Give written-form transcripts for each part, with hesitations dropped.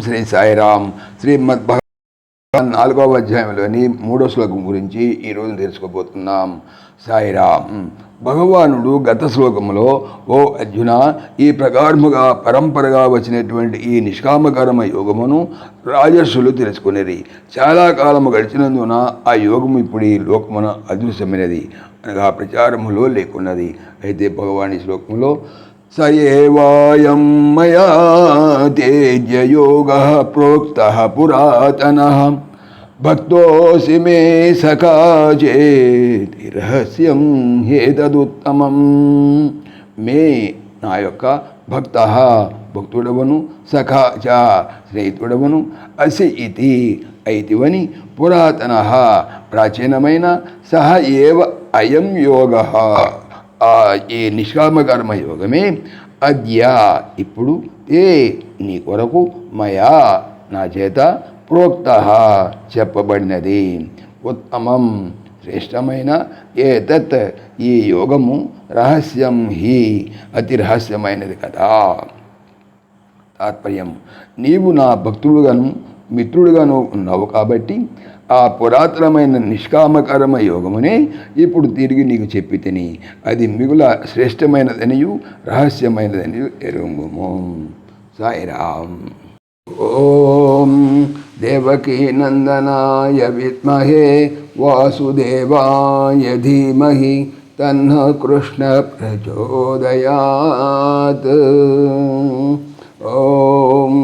శ్రీ సాయిరామ్. శ్రీమద్ భగవన్ 4వ అధ్యాయంలోని 3వ శ్లోకం గురించి ఈరోజు తెలుసుకోబోతున్నాం. సాయిరామ్. భగవానుడు గత శ్లోకంలో, ఓ అర్జున, ఈ ప్రకారముగా పరంపరగా వచ్చినటువంటి ఈ నిష్కామకర్మ యోగమును రాజర్షులు తెలుసుకునేది. చాలా కాలము గడిచినందున ఆ యోగము ఇప్పుడు ఈ లోకమున అదృశ్యమైనది, అనగా ప్రచారములో లేకున్నది. అయితే భగవాన్ ఈ శ్లోకంలో స ఏవాయం మయా తేజ్య యోగః ప్రోక్తః పురాతనః భక్తోసి మే సఖా చేతి రహస్యం హేతదుత్తమం. మే నా యొక్క భక్తః భక్తుడవను, సఖా చ స్నేహితుడవను, అసి ఇతి అయితివని, పురాతనః ప్రాచీనమైన, సహ ఏవ అయం యోగః ఈ నిష్కామకర్మ యోగమే అద్య ఇప్పుడు ఏ నీ కొరకు మయా నా చేత ప్రోక్త చెప్పబడినది, ఉత్తమం శ్రేష్టమైన, ఏతత్ ఈ యోగము రహస్యం హి అతి రహస్యమైనది కదా. తాత్పర్యం, నీవు నా భక్తుడుగాను మిత్రుడుగాను ఉన్నావు కాబట్టి ఆ పురాతనమైన నిష్కామకర్మ యోగమునే ఇప్పుడు తిరిగి నీకు చెప్పి తిని అది మిగుల శ్రేష్టమైనదనియు రహస్యమైనదనియు ఎరుగుము. సాయిరామ్. ఓం దేవకీ నందనాయ విద్మహే వాసుదేవాయ ధీమహి తన్నః కృష్ణ ప్రచోదయాత్. ఓం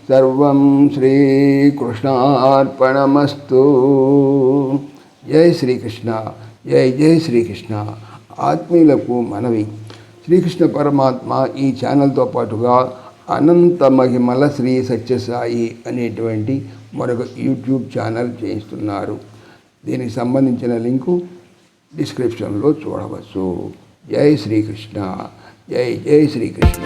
సర్వం శ్రీకృష్ణార్పణమస్తు. జై శ్రీకృష్ణ. జై జై శ్రీకృష్ణ. ఆత్మీయులకు మనవి, శ్రీకృష్ణ పరమాత్మ ఈ ఛానల్తో పాటుగా అనంత మహిమల శ్రీ సత్యసాయి అనేటువంటి మరొక యూట్యూబ్ ఛానల్ చేయిస్తున్నారు. దీనికి సంబంధించిన లింకు డిస్క్రిప్షన్లో చూడవచ్చు. జై శ్రీకృష్ణ. జై జై శ్రీకృష్ణ.